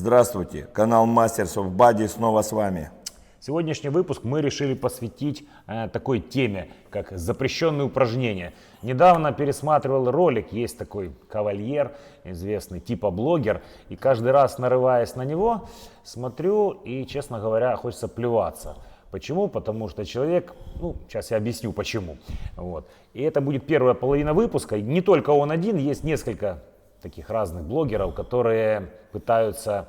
Здравствуйте, канал Masters of Body снова с вами. Сегодняшний выпуск мы решили посвятить такой теме, как запрещенные упражнения. Недавно пересматривал ролик, есть такой кавальер, известный типа блогер, и каждый раз, нарываясь на него, смотрю и, честно говоря, хочется плеваться. Почему? Потому что человек, сейчас я объясню почему. Вот. И это будет первая половина выпуска. Не только он один, есть несколько таких разных блогеров, которые пытаются,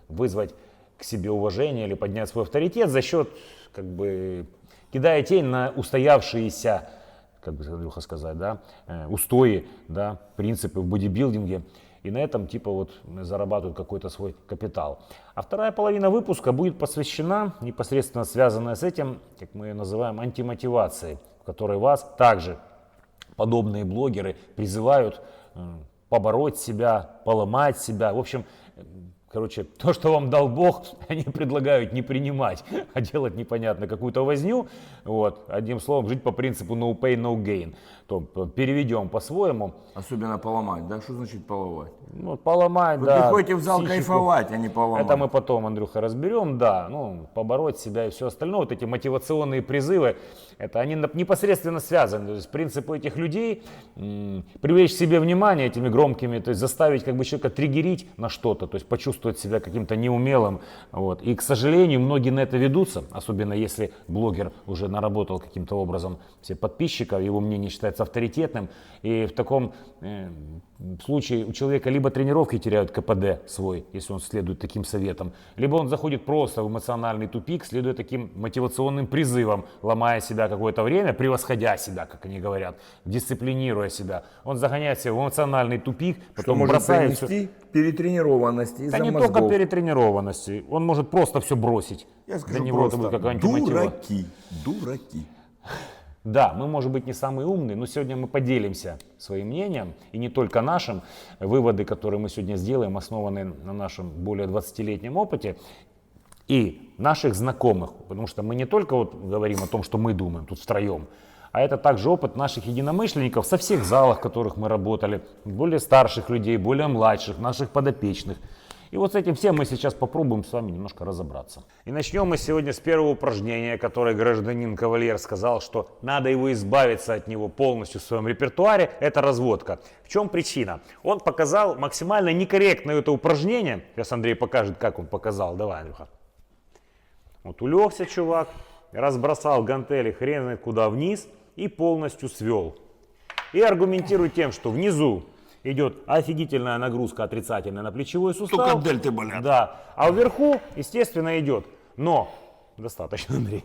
вызвать к себе уважение или поднять свой авторитет за счет, кидая тень на устоявшиеся, Андрюха сказать, устои, принципы в бодибилдинге. И на этом зарабатывают какой-то свой капитал. А вторая половина выпуска будет посвящена, непосредственно связанная с этим, как мы ее называем, антимотивацией, в которой вас также подобные блогеры призывают побороть себя, поломать себя. В общем, то, что вам дал Бог, они предлагают не принимать, а делать непонятно какую-то возню. Одним словом, жить по принципу no pain, no gain. То переведем по-своему. Особенно поломать, да? Что значит поломать? Поломать, Вы да. приходите в зал психику. Кайфовать, а не поломать. Это мы потом, Андрюха, разберем, да. Побороть себя и все остальное. Вот эти мотивационные призывы, они непосредственно связаны. То есть принципы этих людей привлечь к себе внимание этими громкими, то есть заставить человека триггерить на что-то, то есть почувствовать себя каким-то неумелым. И, к сожалению, многие на это ведутся, особенно если блогер уже наработал каким-то образом все подписчиков, его мнение считается авторитетным. И в таком случае у человека либо тренировки теряют КПД свой, если он следует таким советам, либо он заходит просто в эмоциональный тупик, следуя таким мотивационным призывам, ломая себя какое-то время, превосходя себя, как они говорят, дисциплинируя себя. Он загоняет себя в эмоциональный тупик, потом может бросает привести к перетренированности из-за не мозгов. только перетренированности, он может просто все бросить. Я скажу Для него это просто, будет как антимотива. дураки. Да, мы, может быть, не самые умные, но сегодня мы поделимся своим мнением, и не только нашим. Выводы, которые мы сегодня сделаем, основаны на нашем более 20-летнем опыте и наших знакомых, потому что мы не только говорим о том, что мы думаем тут втроем, а это также опыт наших единомышленников со всех залах, в которых мы работали, более старших людей, более младших, наших подопечных. И с этим всем мы сейчас попробуем с вами немножко разобраться. И начнем мы сегодня с первого упражнения, которое гражданин Кавальер сказал, что надо избавиться от него полностью в своем репертуаре. Это разводка. В чем причина? Он показал максимально некорректное это упражнение. Сейчас Андрей покажет, как он показал. Давай, Андрюха. Улегся чувак, разбросал гантели хрен знает куда вниз и полностью свел. И аргументирует тем, что внизу идет офигительная нагрузка отрицательная на плечевой сустав. Только дельты болят. Да. А вверху, естественно, идет. Но, достаточно, Андрей.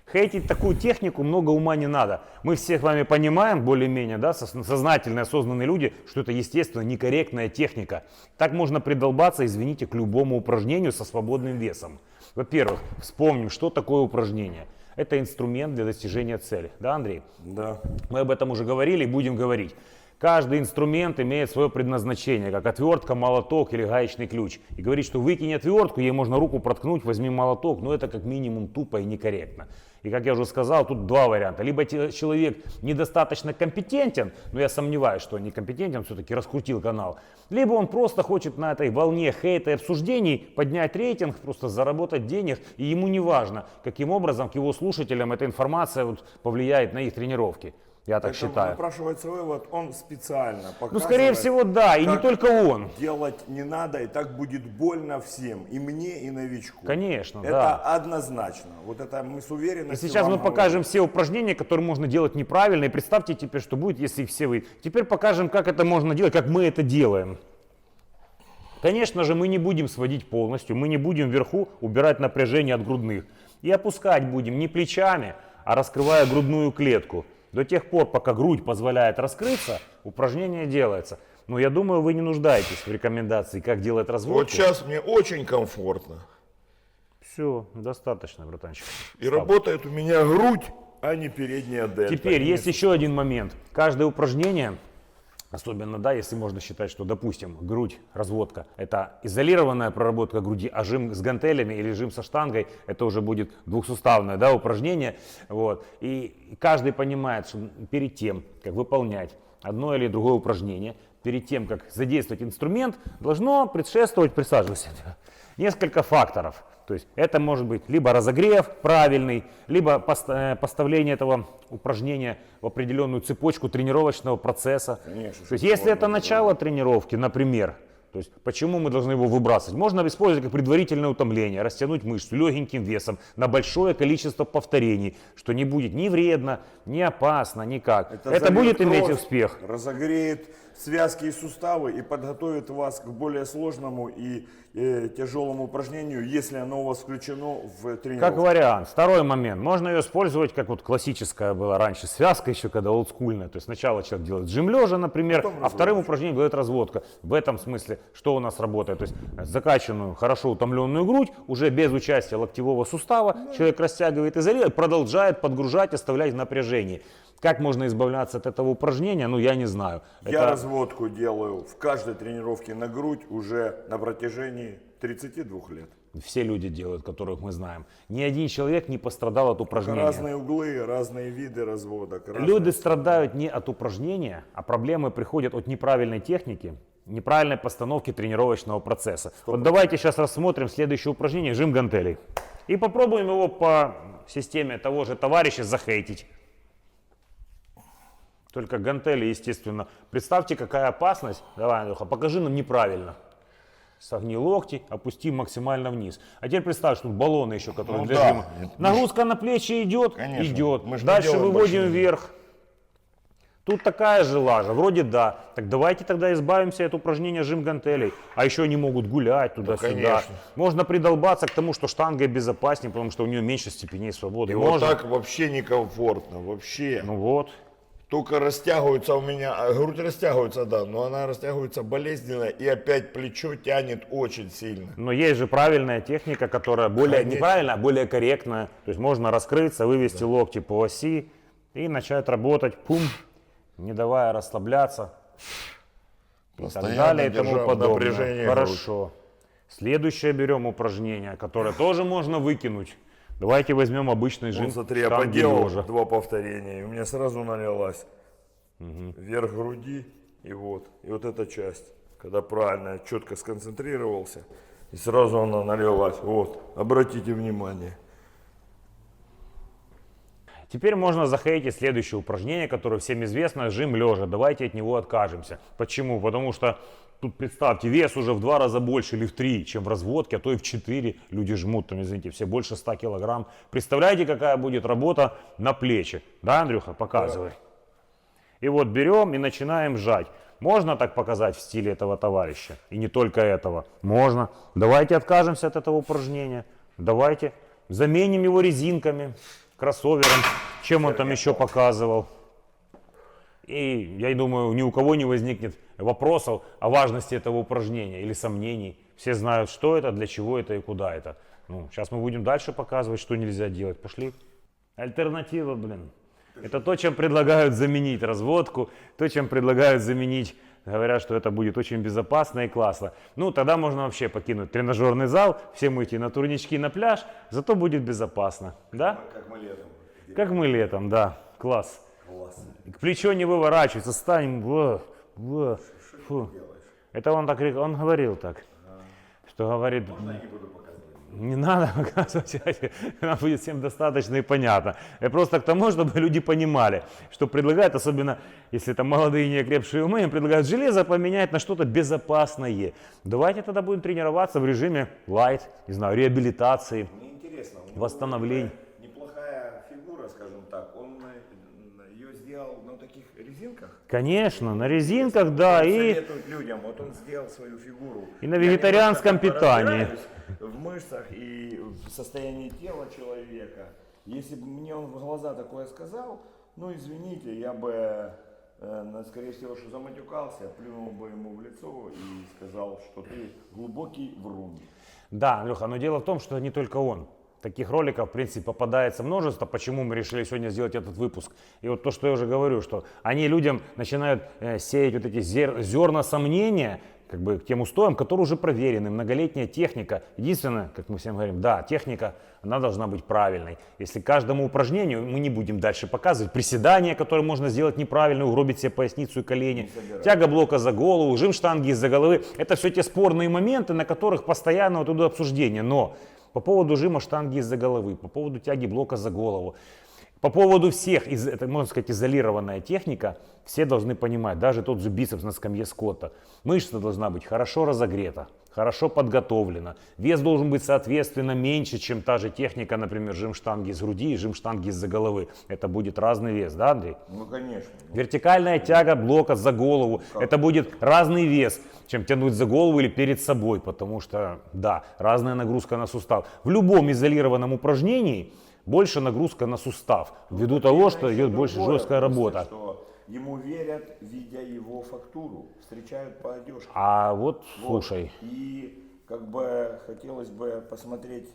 Хейтить такую технику много ума не надо. Мы все с вами понимаем, более-менее, сознательные, осознанные люди, что это, естественно, некорректная техника. Так можно придолбаться, извините, к любому упражнению со свободным весом. Во-первых, вспомним, что такое упражнение. Это инструмент для достижения цели. Да, Андрей? Да. Мы об этом уже говорили и будем говорить. Каждый инструмент имеет свое предназначение, как отвертка, молоток или гаечный ключ. И говорить, что выкинь отвертку, ей можно руку проткнуть, возьми молоток, это как минимум тупо и некорректно. И как я уже сказал, тут два варианта. Либо человек недостаточно компетентен, но я сомневаюсь, что он некомпетентен, все-таки раскрутил канал. Либо он просто хочет на этой волне хейта и обсуждений поднять рейтинг, просто заработать денег, и ему не важно, каким образом к его слушателям эта информация повлияет на их тренировки. Я так считаю. Напрашивается вывод, он специально показывает. Скорее всего, да, и не только он. Делать не надо, и так будет больно всем, и мне, и новичку. Конечно, это да. Однозначно. Это мы с уверенностью. И сейчас мы покажем все упражнения, которые можно делать неправильно. И представьте теперь, что будет, если все вы... Теперь покажем, как это можно делать, как мы это делаем. Конечно же, мы не будем сводить полностью, мы не будем вверху убирать напряжение от грудных. И опускать будем не плечами, а раскрывая грудную клетку. До тех пор, пока грудь позволяет раскрыться, упражнение делается. Но я думаю, вы не нуждаетесь в рекомендации, как делать разводку. Сейчас мне очень комфортно. Все, достаточно, братанчик. И работает у меня грудь, а не передняя дельта. Теперь есть еще один момент. Каждое упражнение, особенно, если можно считать, что, допустим, грудь, разводка, это изолированная проработка груди, а жим с гантелями или жим со штангой, это уже будет двухсуставное упражнение. И каждый понимает, что перед тем, как выполнять одно или другое упражнение, перед тем, как задействовать инструмент, должно предшествовать, присаживайся, несколько факторов. То есть это может быть либо разогрев правильный, либо поставление этого упражнения в определенную цепочку тренировочного процесса. Конечно, То есть если это начало тренировки, например, то есть почему мы должны его выбрасывать? Можно использовать как предварительное утомление, растянуть мышцу легеньким весом на большое количество повторений, что не будет ни вредно, ни опасно, никак. Это зальет будет иметь кровь, успех. Разогреет связки и суставы и подготовит вас к более сложному и тяжелому упражнению, если оно у вас включено в тренировку. Как вариант. Второй момент. Можно ее использовать, как вот классическая была раньше связка, еще когда олдскульная. То есть сначала человек делает жим лежа, например, а вторым упражнением делает разводка. В этом смысле, что у нас работает? То есть закачанную, хорошо утомленную грудь, уже без участия локтевого сустава, человек растягивает изолирует, продолжает подгружать, оставлять в напряжении. Как можно избавляться от этого упражнения, ну я не знаю. Я разводку делаю в каждой тренировке на грудь уже на протяжении 32 лет. Все люди делают, которых мы знаем. Ни один человек не пострадал от упражнения. Разные углы, разные виды разводок. Люди страдают не от упражнения, а проблемы приходят от неправильной техники, неправильной постановки тренировочного процесса. Вот давайте сейчас рассмотрим следующее упражнение — жим гантелей. И попробуем его по системе того же товарища захейтить. Только гантели, естественно. Представьте, какая опасность. Давай, Андрюха, покажи нам неправильно. Согни локти, опусти максимально вниз. А теперь представь, что тут баллоны еще, которые для жима. Нагрузка на плечи идет, Конечно. идет. Мы же Дальше делаем выводим большие. вверх. Тут такая же лажа, вроде да. Так давайте тогда избавимся от упражнения жим гантелей. А еще они могут гулять туда-сюда. конечно. Можно придолбаться к тому, что штанга безопаснее, потому что у нее меньше степеней свободы. И Можно. вот так вообще некомфортно, вообще. Ну вот. Только растягивается у меня, грудь растягивается, да, но она растягивается болезненно и опять плечо тянет очень сильно. Но есть же правильная техника, которая более Конечно. неправильная, а более корректная. То есть можно раскрыться, вывести локти по оси и начать работать, пум, не давая расслабляться. И так Постоянно далее и тому держа в подобное. напряжении Хорошо. Следующее берем упражнение, которое тоже можно выкинуть. Давайте возьмем обычный жим Вот смотри, я штанги поделал лежа. 2 повторения, и у меня сразу налилась вверх груди, и вот эта часть, когда правильно я четко сконцентрировался, и сразу она налилась. Вот, обратите внимание. Теперь можно захейтить следующее упражнение, которое всем известно, жим лежа. Давайте от него откажемся. Почему? Потому что тут, представьте, вес уже в 2 раза больше или в 3, чем в разводке, а то и в 4. Люди жмут, там, извините, все больше 100 килограмм. Представляете, какая будет работа на плечи? Да, Андрюха, показывай. И вот берем и начинаем сжать. Можно так показать в стиле этого товарища? И не только этого. Можно. Давайте откажемся от этого упражнения. Давайте заменим его резинками, кроссовером, чем он там еще показывал. И я думаю, ни у кого не возникнет вопросов о важности этого упражнения или сомнений. Все знают, что это, для чего это и куда это. Ну, сейчас мы будем дальше показывать, что нельзя делать. Пошли. Альтернатива, блин. Это то, чем предлагают заменить разводку, то, чем предлагают заменить, говорят, что это будет очень безопасно и классно. Ну, тогда можно вообще покинуть тренажерный зал, всем уйти на турнички на пляж, зато будет безопасно. Да? Как мы летом. Как мы летом, да. Класс. Классно. Плечо не выворачивается, станем. Фу. Это он так, он говорил так. Что говорит, не надо показывать, нам будет всем достаточно и понятно. Это просто к тому, чтобы люди понимали, что предлагают, особенно если это молодые неокрепшие умы, им предлагают железо поменять на что-то безопасное. Давайте тогда будем тренироваться в режиме light, не знаю, реабилитации, Мне интересно, у него восстановления. неплохая фигура, скажем так. Он ее сделал на таких резинках. Конечно, на резинках, да, и Советуют людям, вот он сделал свою фигуру. И на вегетарианском Я немножко питании. разбираюсь в мышцах и в состоянии тела человека. Если бы мне он в глаза такое сказал, ну извините, я бы, скорее всего, что заматюкался, плюнул бы ему в лицо и сказал, что ты глубокий врун. да, Андрюха, но дело в том, что не только он. Таких роликов, в принципе, попадается множество, почему мы решили сегодня сделать этот выпуск. И вот то, что я уже говорю, что они людям начинают сеять вот эти зерна сомнения, как бы к тем устоям, которые уже проверены, многолетняя техника. Единственное, как мы всем говорим, да, техника, она должна быть правильной. Если каждому упражнению, мы не будем дальше показывать, приседания, которые можно сделать неправильно, угробить себе поясницу и колени, тяга блока за голову, жим штанги из-за головы, это все те спорные моменты, на которых постоянно вот идут обсуждения. Но по поводу жима штанги из-за головы, по поводу тяги блока за голову, по поводу всех, это, можно сказать, изолированная техника, все должны понимать, даже тот же бицепс на скамье Скотта, мышца должна быть хорошо разогрета, хорошо подготовлена, вес должен быть соответственно меньше, чем та же техника, например, жим штанги из груди и жим штанги из-за головы. Это будет разный вес, да, Андрей? Ну, конечно. Вертикальная тяга блока за голову, это будет разный вес, чем тянуть за голову или перед собой, потому что, да, разная нагрузка на сустав. В любом изолированном упражнении больше нагрузка на сустав, ввиду того, что идет больше жесткая работа. Что ему верят, видя его фактуру, встречают по одежке. А вот, слушай, И как бы хотелось бы посмотреть,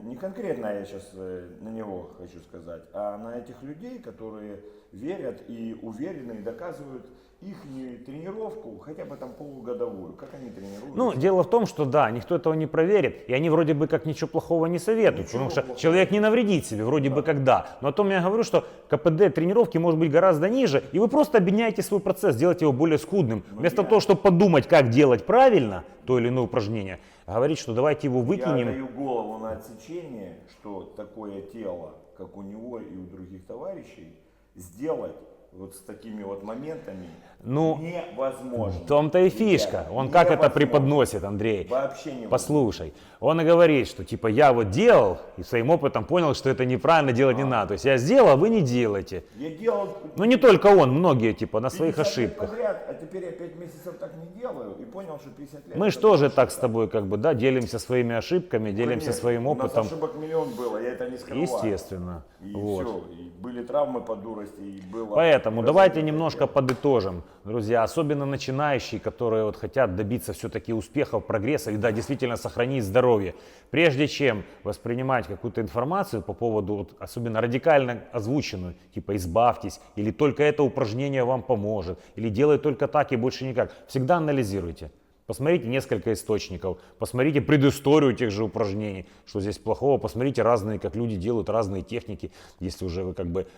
не конкретно я сейчас на него хочу сказать, а на этих людей, которые верят и уверены, и доказывают их тренировку, хотя бы там полугодовую, как они тренируются. ну, дело в том, что да, никто этого не проверит, и они вроде бы как ничего плохого не советуют, Ничего потому что плохого. человек не навредит себе, вроде бы как да. Но о том я говорю, что КПД тренировки может быть гораздо ниже, и вы просто объединяете свой процесс, делаете его более скудным. Вместо того, чтобы подумать, как делать правильно то или иное упражнение, говорить, что давайте его Я выкинем. даю голову на отсечение, что такое тело, как у него и у других товарищей, сделать вот с такими вот моментами Ну, невозможно. В том-то и фишка. Ребята, Он как это невозможно. преподносит, Андрей? Вообще невозможно. Послушай, он и говорит, что типа я вот делал и своим опытом понял, что это неправильно делать не надо. То есть я сделал, а вы не делаете. Я делал Ну не только он, многие типа на своих 50 лет ошибках. подряд, а теперь я 5 месяцев так не делаю и понял, что 50 лет. Мы это же тоже больше, так с да. тобой как бы, да, делимся своими ошибками, делимся Конечно, своим У нас опытом. ошибок миллион было, я это не скрываю. Естественно. И Вот. все, и были травмы по дурости, и было... Поэтому давайте немножко подытожим, друзья, особенно начинающие, которые вот хотят добиться все-таки успехов, прогресса и да, действительно сохранить здоровье. Прежде чем воспринимать какую-то информацию по поводу, вот, особенно радикально озвученную, типа избавьтесь, или только это упражнение вам поможет, или делай только так и больше никак, всегда анализируйте. Посмотрите несколько источников, посмотрите предысторию тех же упражнений, что здесь плохого, посмотрите разные, как люди делают разные техники, если уже вы как бы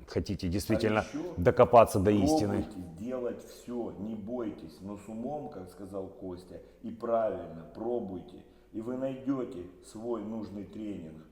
хотите действительно еще докопаться до истины. Пробуйте делать все, не бойтесь, но с умом, как сказал Костя, и правильно пробуйте, и вы найдете свой нужный тренинг.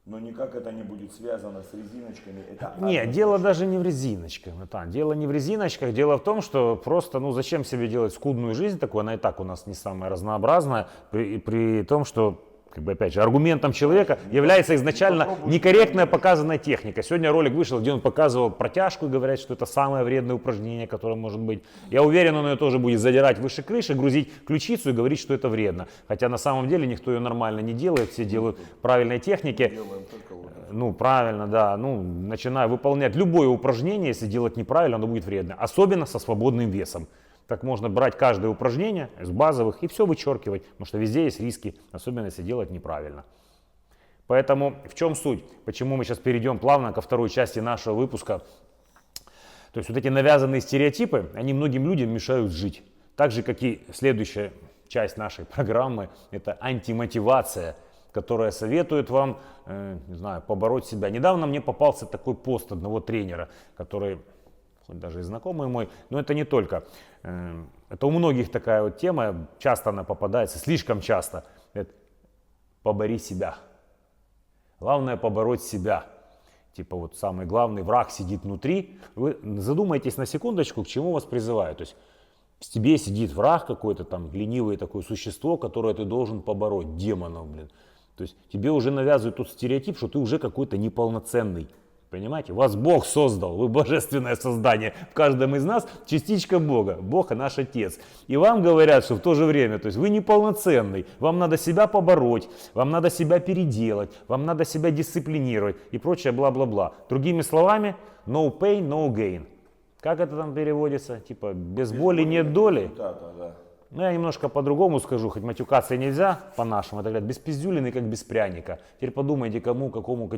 Но никак это не будет связано с резиночками. Это Нет, дело даже не в резиночках, Натан. Дело не в резиночках, дело в том, что просто, ну зачем себе делать скудную жизнь такую, она и так у нас не самая разнообразная, при том, что, как бы опять же, аргументом человека является изначально некорректная показанная техника. Сегодня ролик вышел, где он показывал протяжку и говорят, что это самое вредное упражнение, которое может быть. Я уверен, он ее тоже будет задирать выше крыши, грузить ключицу и говорить, что это вредно. Хотя на самом деле никто ее нормально не делает, все делают правильные техники. делаем только вот это. Ну, правильно, да. Ну, начиная выполнять любое упражнение, если делать неправильно, оно будет вредно. Особенно со свободным весом. Так можно брать каждое упражнение из базовых и все вычеркивать, потому что везде есть риски, особенно если делать неправильно. Поэтому в чем суть? Почему мы сейчас перейдем плавно ко второй части нашего выпуска? То есть вот эти навязанные стереотипы, они многим людям мешают жить. Так же, как и следующая часть нашей программы, это антимотивация, которая советует вам, не знаю, побороть себя. Недавно мне попался такой пост одного тренера, который, хоть даже и знакомый мой, но это не только. Это у многих такая вот тема, часто она попадается, слишком часто. Это побори себя. Главное побороть себя. Типа вот самый главный враг сидит внутри. Вы задумайтесь на секундочку, к чему вас призывают. То есть в тебе сидит враг какой-то там, ленивое такое существо, которое ты должен побороть, демонов, блин. То есть тебе уже навязывают тот стереотип, что ты уже какой-то неполноценный. Понимаете? Вас Бог создал, вы божественное создание. В каждом из нас частичка Бога. Бог наш Отец. И вам говорят, что в то же время, то есть вы неполноценный, вам надо себя побороть, вам надо себя переделать, вам надо себя дисциплинировать и прочее бла-бла-бла. Другими словами, no pain, no gain. Как это там переводится? Типа без боли нет доли? Да. Ну, я немножко по-другому скажу, хоть матюкаться и нельзя по-нашему, это говорят, без пиздюлины, как без пряника. Теперь подумайте, кому, какому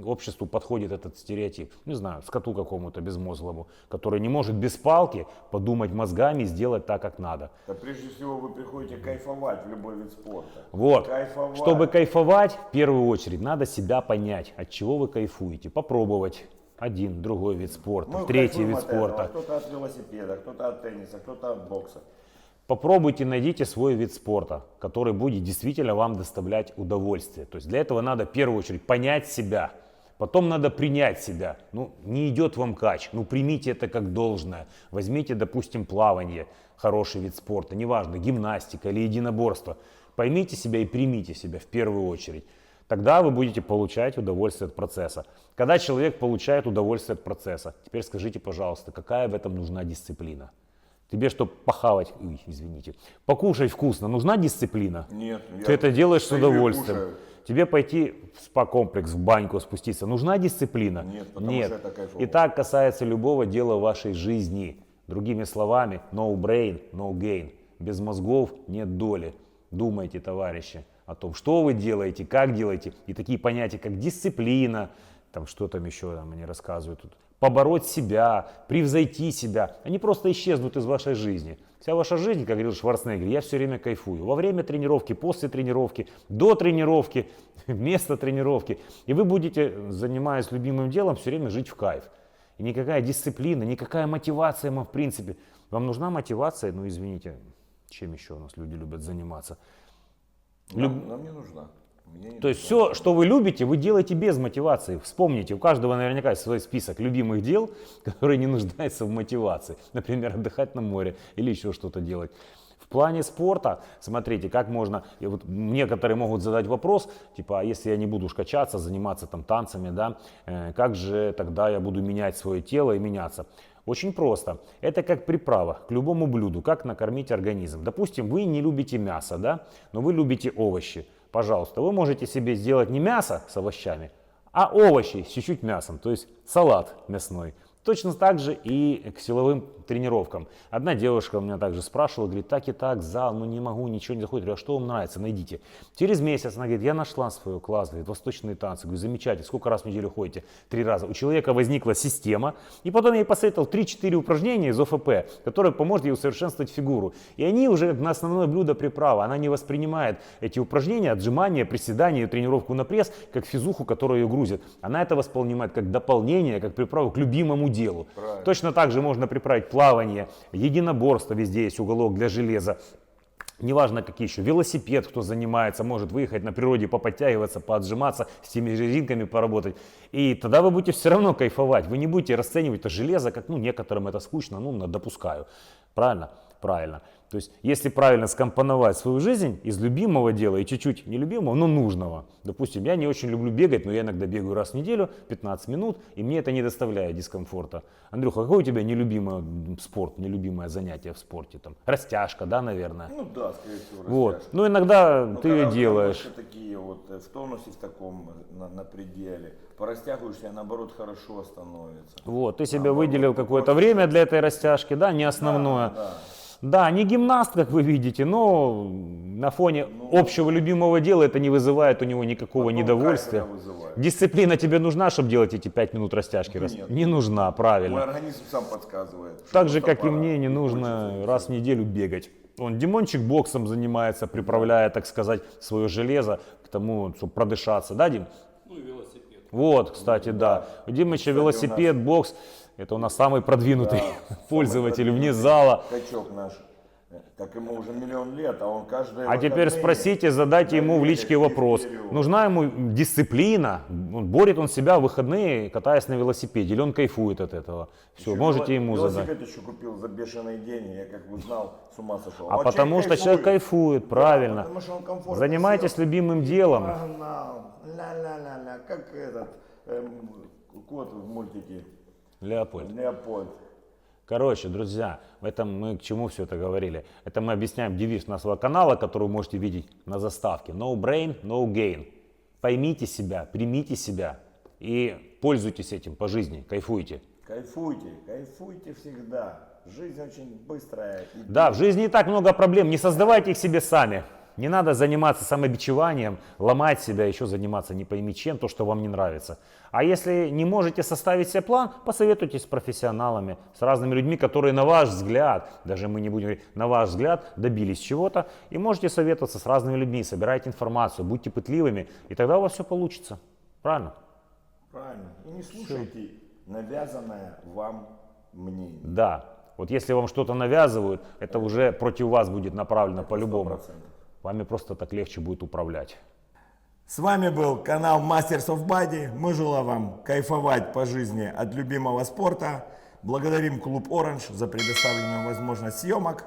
обществу подходит этот стереотип. Не знаю, скоту какому-то безмозглому, который не может без палки подумать мозгами и сделать так, как надо. Да прежде всего вы приходите кайфовать в любой вид спорта. Вот. Кайфовать. Чтобы кайфовать, в первую очередь, надо себя понять, от чего вы кайфуете, попробовать. Один, другой вид спорта, Мы третий кайфуем вид от этого. спорта. Кто-то от велосипеда, кто-то от тенниса, кто-то от бокса. Попробуйте, найдите свой вид спорта, который будет действительно вам доставлять удовольствие. То есть для этого надо в первую очередь понять себя, потом надо принять себя. Ну, не идет вам кач, ну примите это как должное. Возьмите, допустим, плавание, хороший вид спорта, неважно, гимнастика или единоборство. Поймите себя и примите себя в первую очередь. Тогда вы будете получать удовольствие от процесса. Когда человек получает удовольствие от процесса, теперь скажите, пожалуйста, какая в этом нужна дисциплина? Тебе, чтобы похавать, покушать вкусно, нужна дисциплина? Нет. Ты это делаешь с стою и удовольствием. кушаю. Тебе пойти в спа-комплекс, в баньку спуститься, нужна дисциплина? Нет, потому что это кайфово. И так касается любого дела в вашей жизни. Другими словами, no brain, no gain. Без мозгов нет доли. Думайте, товарищи, о том, что вы делаете, как делаете. И такие понятия, как дисциплина, там что там еще они рассказывают тут, побороть себя, превзойти себя, они просто исчезнут из вашей жизни. Вся ваша жизнь, как говорил Шварценеггер, я все время кайфую. Во время тренировки, после тренировки, до тренировки, вместо тренировки. И вы будете, занимаясь любимым делом, все время жить в кайф. И никакая дисциплина, никакая мотивация вам в принципе. Вам нужна мотивация? Ну извините, чем еще у нас люди любят заниматься? Нам не нужна. Мне не То есть нужна. все, что вы любите, вы делаете без мотивации. Вспомните, у каждого наверняка есть свой список любимых дел, которые не нуждаются в мотивации. Например, отдыхать на море или еще что-то делать. В плане спорта, смотрите, как можно, и вот некоторые могут задать вопрос, типа, а если я не буду качаться, заниматься там танцами, да, как же тогда я буду менять свое тело и меняться? Очень просто. Это как приправа к любому блюду, как накормить организм. Допустим, вы не любите мясо, да, но вы любите овощи. Пожалуйста, вы можете себе сделать не мясо с овощами, а овощи с чуть-чуть мясом, то есть салат мясной. Точно так же и к силовым тренировкам. Одна девушка у меня также спрашивала, говорит, так и так, зал, ну не могу, ничего не заходит. Я говорю, а что вам нравится, найдите. Через месяц она говорит, я нашла свой класс, говорит, восточные танцы. Говорю, замечательно, сколько раз в неделю ходите? 3 раза. У человека возникла система, и потом я ей посоветовал 3-4 упражнения из ОФП, которые поможет ей усовершенствовать фигуру. И они уже на основное блюдо приправа. Она не воспринимает эти упражнения, отжимания, приседания, тренировку на пресс, как физуху, которая ее грузит. Она это воспринимает как дополнение, как приправу к любимому делу. Правильно. Точно так же можно приправить плавание, единоборство, везде есть уголок для железа. Неважно какие еще, велосипед, кто занимается, может выехать на природе, поподтягиваться, поотжиматься, с теми резинками поработать. И тогда вы будете все равно кайфовать, вы не будете расценивать это железо, как, ну, некоторым это скучно, ну, допускаю. Правильно? Правильно. То есть, если правильно скомпоновать свою жизнь из любимого дела и чуть-чуть нелюбимого, но нужного. Допустим, я не очень люблю бегать, но я иногда бегаю раз в неделю, 15 минут, и мне это не доставляет дискомфорта. Андрюха, какой у тебя нелюбимый спорт, нелюбимое занятие в спорте? Там, растяжка, да, наверное? Ну да, скорее всего, Вот. растяжка. Ну, иногда Ну, ты ее когда у тебя делаешь. мышцы такие вот в тонусе в таком на пределе, порастягиваешься, наоборот хорошо становится. Вот, ты себе Наоборот, выделил какое-то время для этой растяжки, да, не основное. Да. Да, не гимнаст, как вы видите, но на фоне общего любимого дела это не вызывает у него никакого Потом недовольствия. кайф это вызывает. Дисциплина тебе нужна, чтобы делать эти 5 минут растяжки? Нет. Не нужна, правильно. Мой организм сам подсказывает. что Так же, просто как и пора, мне, не нужно хочется. раз в неделю бегать. Он Димончик боксом занимается, приправляя, так сказать, свое железо к тому, чтобы продышаться. Да, Дим? Ну и велосипед. Вот, кстати, да. У Димыча Кстати, велосипед, бокс. Это у нас самый продвинутый пользователь вне зала. Качок наш. Так ему уже миллион лет, а он каждый. А теперь спросите, задайте ему в личке вопрос. Нужна ему дисциплина? Борет он себя в выходные, катаясь на велосипеде, или он кайфует от этого? Все, можете ему задать. Велосипед еще купил за бешеные деньги, я как бы знал, с ума сошел. А потому что человек кайфует, правильно. Потому что он комфортно Занимайтесь сел любимым и делом. погнал. Ля-ля-ля-ля, как этот кот в мультике Леопольд. Леопольд. Короче, друзья, это мы к чему все это говорили? Это мы объясняем девиз нашего канала, который вы можете видеть на заставке. No brain, no gain. Поймите себя, примите себя и пользуйтесь этим по жизни, кайфуйте. Кайфуйте, кайфуйте всегда. Жизнь очень быстрая. И Да, в жизни и так много проблем, не создавайте их себе сами. Не надо заниматься самобичеванием, ломать себя, еще заниматься не пойми чем, то, что вам не нравится. А если не можете составить себе план, посоветуйтесь с профессионалами, с разными людьми, которые на ваш взгляд, даже мы не будем говорить, на ваш взгляд добились чего-то, и можете советоваться с разными людьми, собирайте информацию, будьте пытливыми, и тогда у вас все получится. Правильно? Правильно. И не слушайте навязанное вам мнение. Да. Вот если вам что-то навязывают, это уже против вас будет направлено по-любому. 100%. Вами просто так легче будет управлять. С вами был канал Masters of Body. Мы желаем вам кайфовать по жизни от любимого спорта. Благодарим клуб Orange за предоставленную возможность съемок.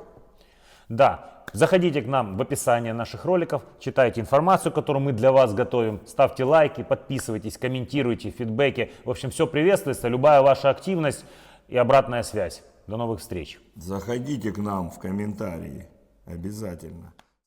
Да, заходите к нам в описание наших роликов, читайте информацию, которую мы для вас готовим, ставьте лайки, подписывайтесь, комментируйте, фидбэки. В общем, все приветствуется, любая ваша активность и обратная связь. До новых встреч. Заходите к нам в комментарии. Обязательно.